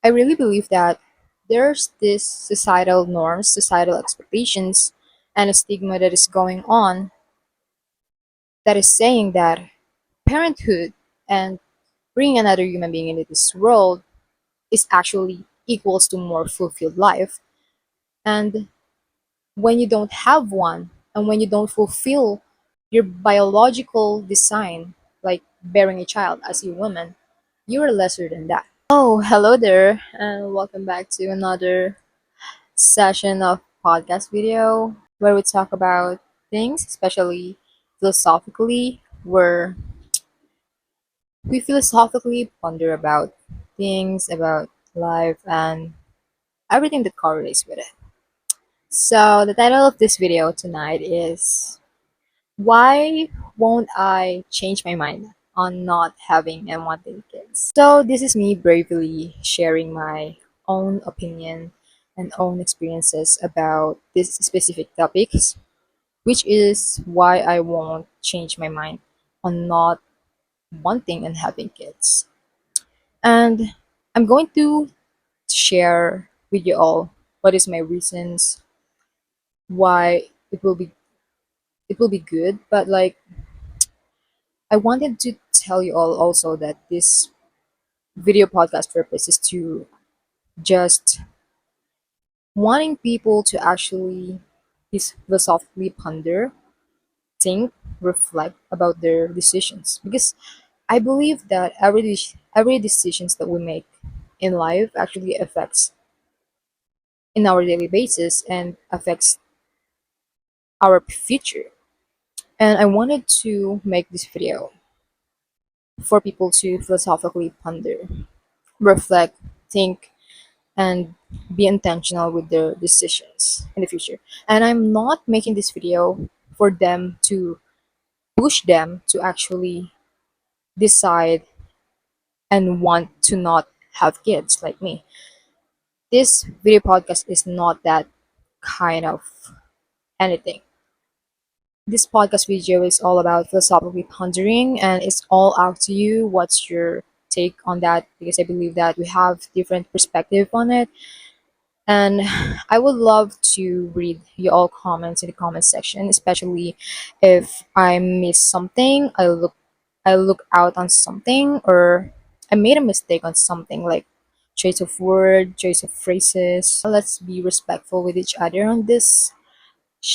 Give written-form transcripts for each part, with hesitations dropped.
I really believe that there's this societal norms, societal expectations, and a stigma that is going on that is saying that parenthood and bringing another human being into this world is actually equals to more fulfilled life. And when you don't have one, and when you don't fulfill your biological design, like bearing a child as a woman, you are lesser than that. Oh, hello there, and welcome back to another session of podcast video where we talk about things, especially philosophically, where we philosophically ponder about things, about life, and everything that correlates with it. So, the title of this video tonight is Why Won't I Change My Mind on Not Having and Wanting Kids? So, this is me bravely sharing my own opinion and own experiences about this specific topics, which is why I won't change my mind on not wanting and having kids. And I'm going to share with you all what is my reasons why it will be good, but like I wanted to tell you all also that this video podcast purpose is to just wanting people to actually philosophically ponder, think, reflect about their decisions, because I believe that every decisions that we make in life actually affects in our daily basis and affects our future. And I wanted to make this video for people to philosophically ponder, reflect, think, and be intentional with their decisions in the future. And I'm not making this video for them to push them to actually decide and want to not have kids like me. This video podcast is not that kind of anything. This podcast video is all about philosophically pondering, and it's all out to you. What's your take on that? Because I believe that we have different perspective on it, and I would love to read your all comments in the comment section, especially if I miss something, I look out on something, or I made a mistake on something like choice of word, choice of phrases. Let's be respectful with each other on this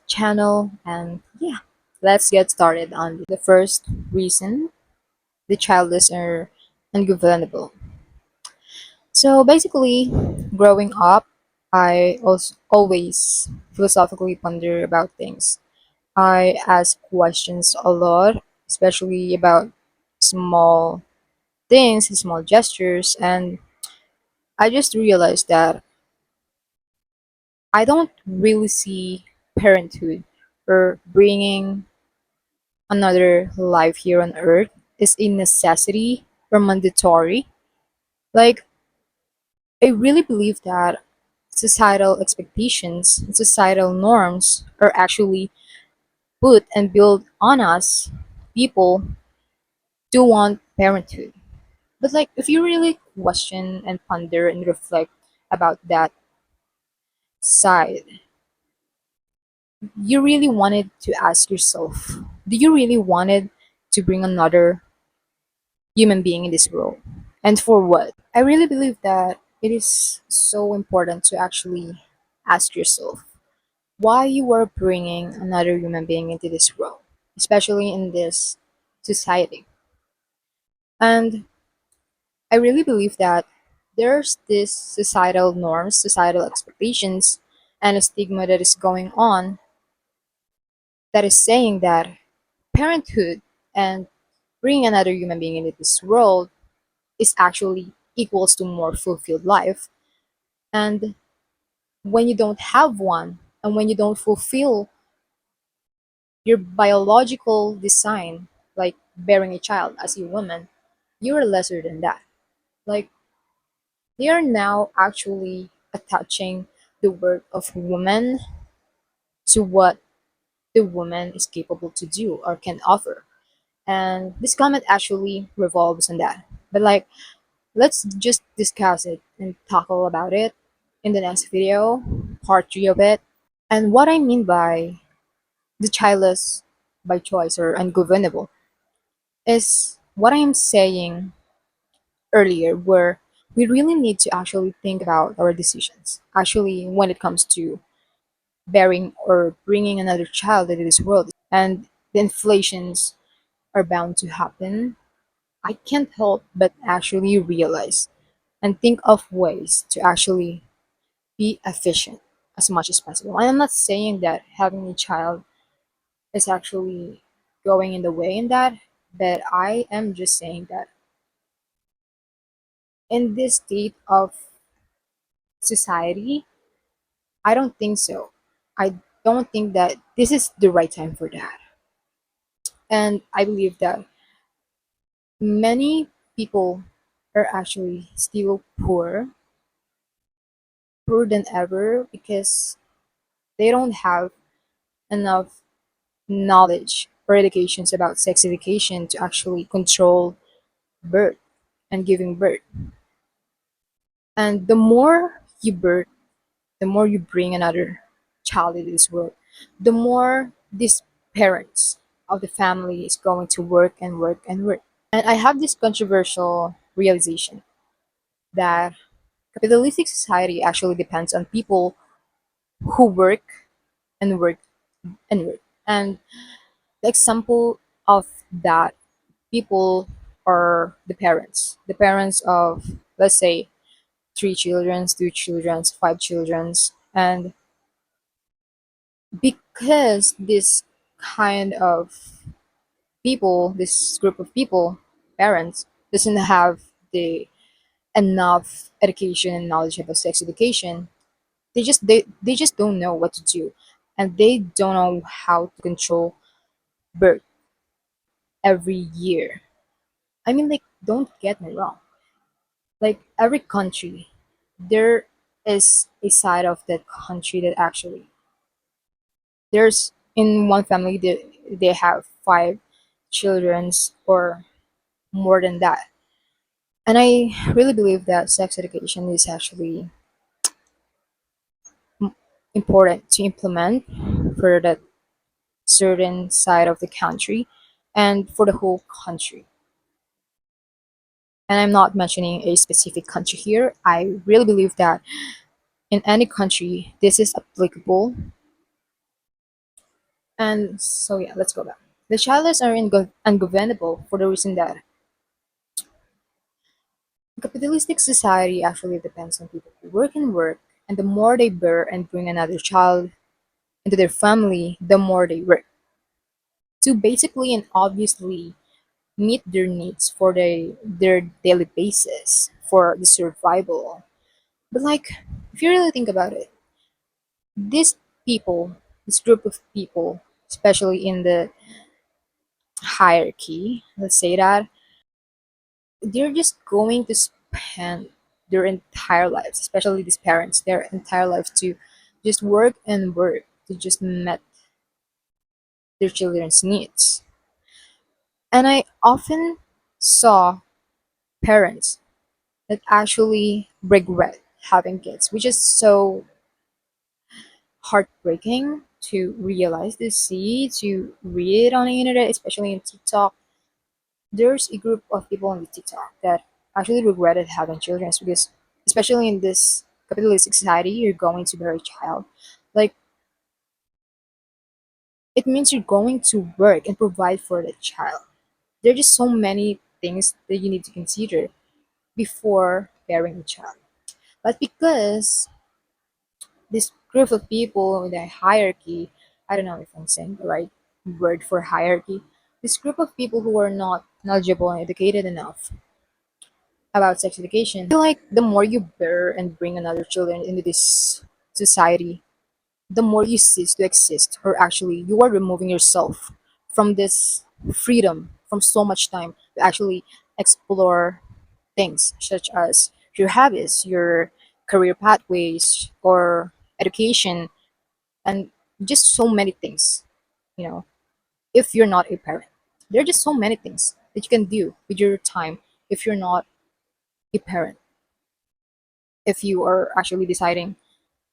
channel, and yeah, let's get started on the first reason: the childless are ungovernable. So basically, growing up, I also always philosophically ponder about things. I ask questions a lot, especially about small things, small gestures, and I just realized that I don't really see parenthood or bringing another life here on earth is a necessity or mandatory. Like, I really believe that societal expectations and societal norms are actually put and built on us people to want parenthood. But like if you really question and ponder and reflect about that side, you really wanted to ask yourself, do you really wanted to bring another human being in this world? And for what? I really believe that it is so important to actually ask yourself why you are bringing another human being into this world, especially in this society. And I really believe that there's this societal norms, societal expectations, and a stigma that is going on that is saying that parenthood and bringing another human being into this world is actually equals to more fulfilled life. And when you don't have one, and when you don't fulfill your biological design, like bearing a child as a woman, you are lesser than that. Like they are now actually attaching the work of woman to what the woman is capable to do or can offer. And this comment actually revolves on that. But like let's just discuss it and tackle about it in the next video, part 3 of it. And what I mean by the childless by choice or ungovernable is what I am saying earlier, where we really need to actually think about our decisions. Actually, when it comes to bearing or bringing another child into this world, and the inflations are bound to happen, I can't help but actually realize and think of ways to actually be efficient as much as possible. I'm not saying that having a child is actually going in the way in that, but I am just saying that in this state of society, I don't think so. I don't think that this is the right time for that. And I believe that many people are actually still poor, poorer than ever, because they don't have enough knowledge or educations about sex education to actually control birth and giving birth. And the more you birth, the more you bring another child into this world, the more these parents of the family is going to work and work and work. And I have this controversial realization that capitalistic society actually depends on people who work and work and work. And the example of that people are the parents of, let's say, three children, two children, five children, and because this kind of people, this group of people, parents, doesn't have the enough education and knowledge about sex education, they just don't know what to do, and they don't know how to control birth every year. I mean, like, don't get me wrong. Like every country, there is a side of that country that actually there's in one family they have five childrens or more than that. And I really believe that sex education is actually important to implement for that certain side of the country and for the whole country. And I'm not mentioning a specific country here. I really believe that in any country this is applicable. And so yeah, let's go back. The childless are ungovernable for the reason that capitalistic society actually depends on people who work and work, and the more they bear and bring another child into their family, the more they work to basically and obviously meet their needs for their daily basis for the survival. But like, if you really think about it, these people, this group of people, especially in the hierarchy, let's say that, they're just going to spend their entire lives, especially these parents, their entire lives to just work and work to just met their children's needs. And I often saw parents that actually regret having kids, which is so heartbreaking to realize, to see, to read on the internet, especially in TikTok. There's a group of people on the TikTok that actually regretted having children because, especially in this capitalistic society, you're going to bear a child. Like, it means you're going to work and provide for the child. There are just so many things that you need to consider before bearing a child. But because this group of people in the hierarchy, I don't know if I'm saying the right word for hierarchy, this group of people who are not knowledgeable and educated enough about sex education, I feel like the more you bear and bring another children into this society, the more you cease to exist, or actually you are removing yourself from this freedom, from so much time to actually explore things such as your habits, your career pathways, or education, and just so many things. You know, if you're not a parent, there are just so many things that you can do with your time if you're not a parent if you are actually deciding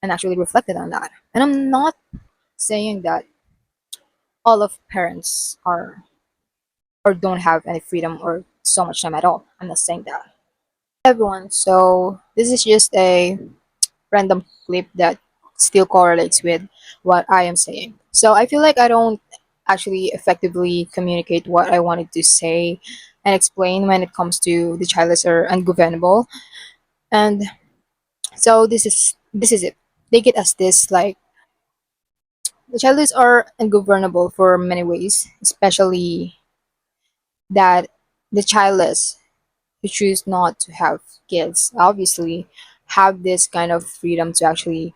and actually reflected on that. And I'm not saying that all of parents are or don't have any freedom or so much time at all. I'm not saying that. Everyone, so this is just a random clip that still correlates with what I am saying. So I feel like I don't actually effectively communicate what I wanted to say and explain when it comes to the childless or ungovernable. And so this is it. Take it as this, like, the childless are ungovernable for many ways, especially that the childless who choose not to have kids obviously have this kind of freedom to actually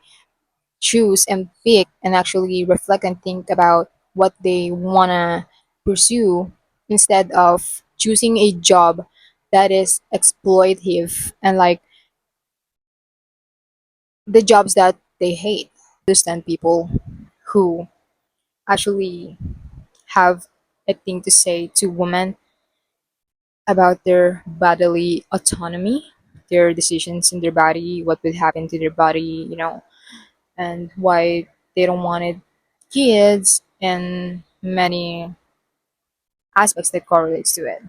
choose and pick and actually reflect and think about what they want to pursue instead of choosing a job that is exploitative and like the jobs that they hate. Understand people who actually have a thing to say to women about their bodily autonomy, their decisions in their body, what would happen to their body, and why they don't want it kids and many aspects that correlates to it.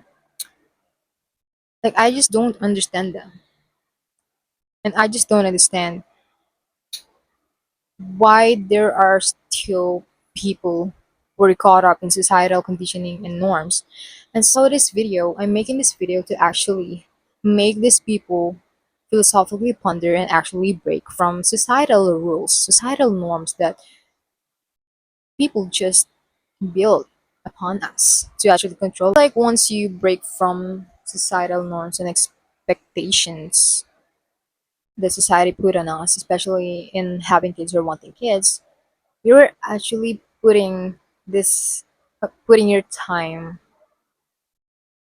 Like I just don't understand them. And I just don't understand why there are still people who are caught up in societal conditioning and norms. And so I'm making this video to actually make these people philosophically ponder and actually break from societal rules, societal norms that people just build upon us to actually control. Like once you break from societal norms and expectations that society put on us, especially in having kids or wanting kids, you're actually putting your time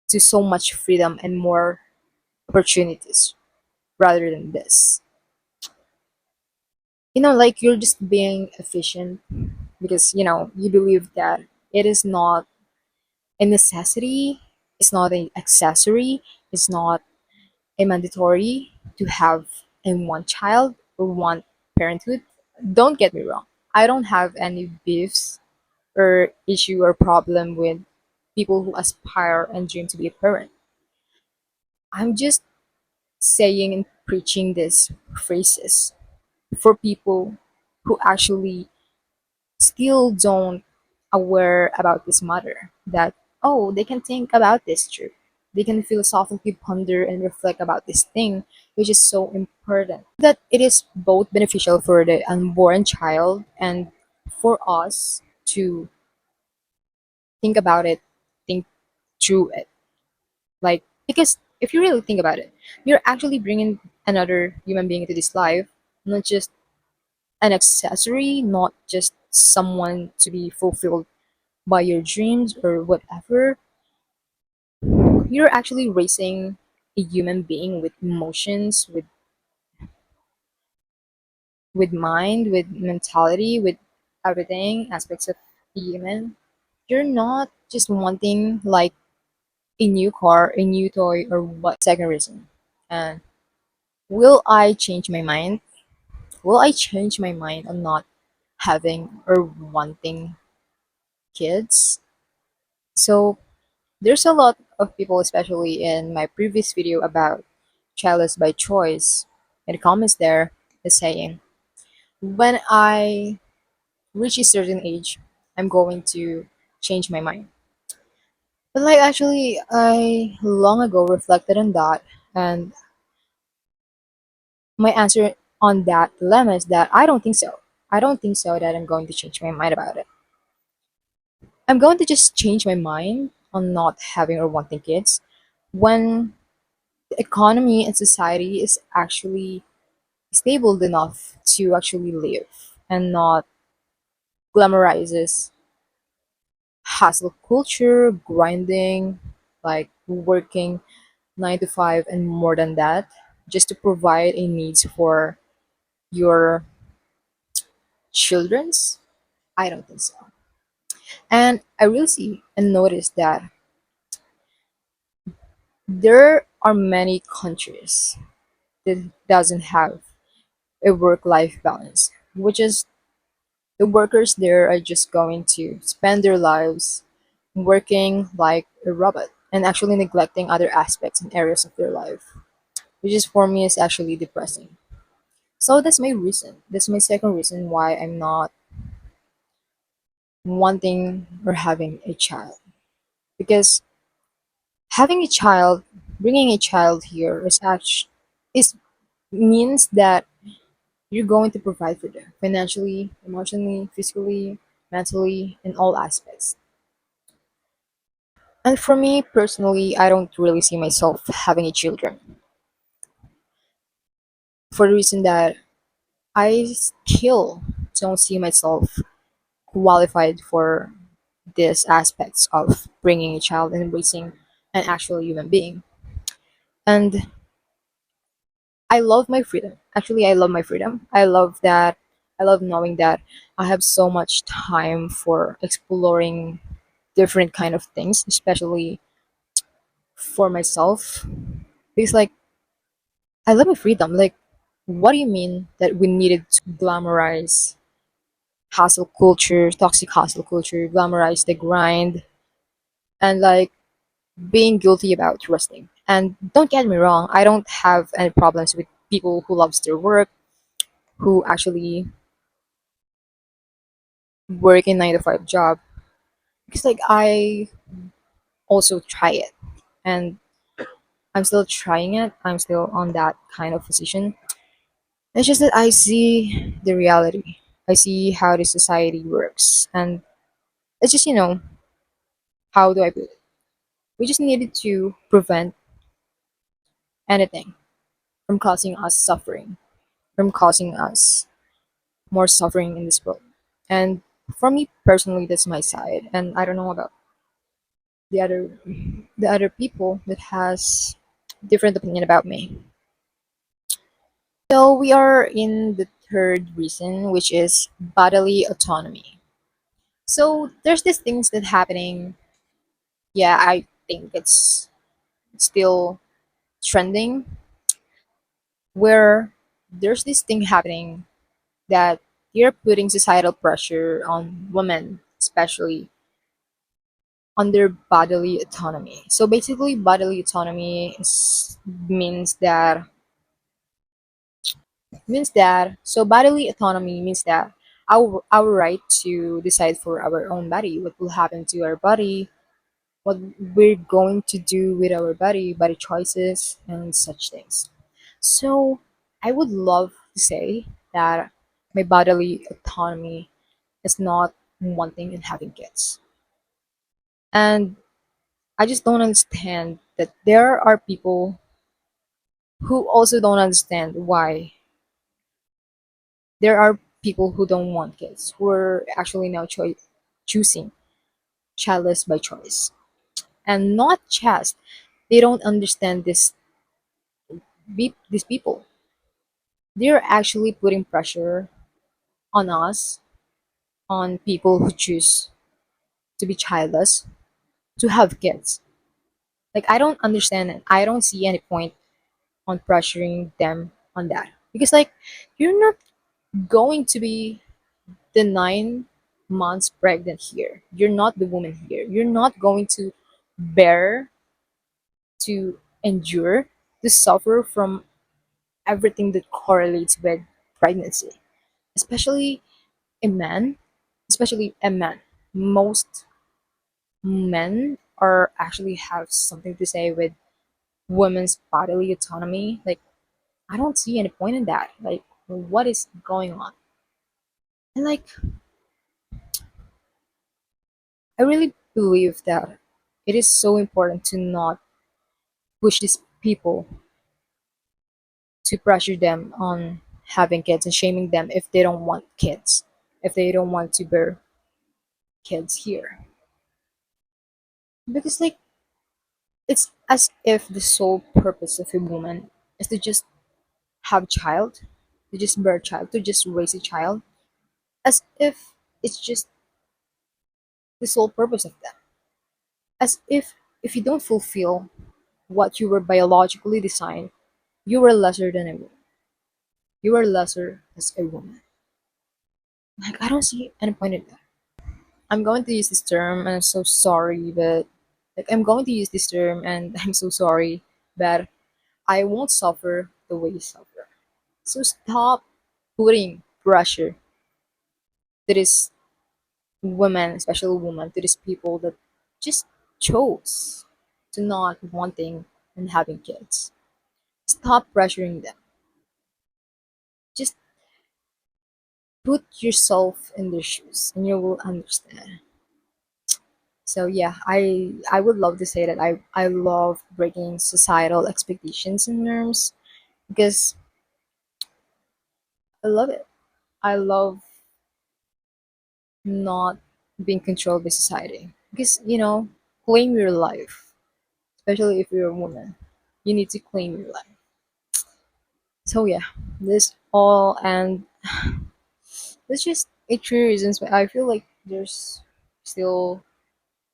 to so much freedom and more opportunities rather than this. Like you're just being efficient because you believe that it is not a necessity, it's not an accessory, it's not a mandatory to have a one child or one parenthood. Don't get me wrong. I don't have any beefs or issue or problem with people who aspire and dream to be a parent. I'm just saying and preaching these phrases for people who actually still don't aware about this matter that they can think about this too, they can philosophically ponder and reflect about this thing, which is so important, that it is both beneficial for the unborn child and for us to think about it, think through it, like, because if you really think about it, you're actually bringing another human being into this life, not just an accessory, not just someone to be fulfilled by your dreams or whatever. You're actually raising a human being with emotions, with mind, with mentality, with everything aspects of a human. You're not just wanting like a new car, a new toy, or what. Second reason, and will I change my mind? Will I change my mind on not having or wanting kids? So there's a lot of people, especially in my previous video about childless by choice, in the comments there is saying, when I reach a certain age, I'm going to change my mind. But like actually, I long ago reflected on that, and my answer on that dilemma is that I don't think so. I don't think so that I'm going to change my mind about it. I'm going to just change my mind on not having or wanting kids when the economy and society is actually stable enough to actually live and not glamorizes hustle culture, grinding, like working 9 to 5 and more than that, just to provide a needs for your children's. I don't think so. And I really see and notice that there are many countries that doesn't have a work-life balance, which is the workers there are just going to spend their lives working like a robot and actually neglecting other aspects and areas of their life, which is for me is actually depressing. So that's my reason. That's my second reason why I'm not wanting or having a child. Because having a child, bringing a child here is means that you're going to provide for them financially, emotionally, physically, mentally, in all aspects. And for me personally, I don't really see myself having a children for the reason that I still don't see myself qualified for these aspects of bringing a child and raising an actual human being. And I love my freedom. Actually, I love my freedom. I love that. I love knowing that I have so much time for exploring different kind of things, especially for myself. Because like I love my freedom. Like, what do you mean that we needed to glamorize hustle culture, toxic hustle culture, glamorize the grind, and like being guilty about resting? And don't get me wrong, I don't have any problems with people who loves their work, who actually work in 9 to 5 job. Because like I also try it, and I'm still trying it. I'm still on that kind of position. It's just that I see the reality. I see how the society works, and it's just how do I put it? We just needed to prevent anything from causing us suffering, from causing us more suffering in this world. And for me personally, that's my side, and I don't know about the other people that has different opinion about me. So we are in the third reason, which is bodily autonomy. So there's these things that happening. Yeah, I think it's still trending where there's this thing happening that you're putting societal pressure on women, especially on their bodily autonomy. So basically, bodily autonomy means that bodily autonomy means that our right to decide for our own body, what will happen to our body, what we're going to do with our body choices, and such things. So I would love to say that my bodily autonomy is not wanting and having kids. And I just don't understand that there are people who also don't understand why there are people who don't want kids, who are actually now choosing childless by choice. And not just they don't understand these people. They're actually putting pressure on us, on people who choose to be childless, to have kids. Like I don't understand it. I don't see any point on pressuring them on that. Because like you're not going to be the 9 months pregnant here. You're not the woman here. You're not going to bear, to endure, to suffer from everything that correlates with pregnancy. Especially a man, especially a man. Most men are actually have something to say with women's bodily autonomy. Like I don't see any point in that. Like what is going on? And like I really believe that it is so important to not push these people, to pressure them on having kids and shaming them if they don't want kids, if they don't want to bear kids here. Because like it's as if the sole purpose of a woman is to just have child, to just bear a child, to just raise a child, as if it's just the sole purpose of that. As if you don't fulfill what you were biologically designed, you were lesser than a woman. You were lesser as a woman. Like, I don't see any point in that. I'm going to use this term, and I'm so sorry, but like, I'm going to use this term, and I'm so sorry, but I won't suffer the way you suffer. So stop putting pressure to this women, especially women, to these people that just chose to not wanting and having kids. Stop pressuring them. Just put yourself in their shoes, and you will understand. So yeah, I would love to say that I love breaking societal expectations and norms because I love it. I love not being controlled by society because claim your life, especially if you're a woman. You need to claim your life. So yeah, this all, and there's just a true reasons why I feel like there's still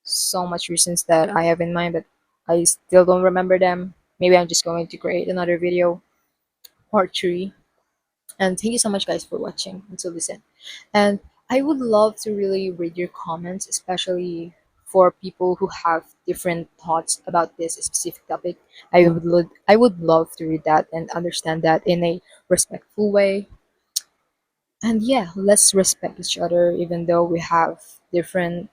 so much reasons that I have in mind, but I still don't remember them. Maybe I'm just going to create another video, part three. And thank you so much, guys, for watching until this end. And I would love to really read your comments, especially for people who have different thoughts about this specific topic. I would love to read that and understand that in a respectful way. And yeah, let's respect each other, even though we have different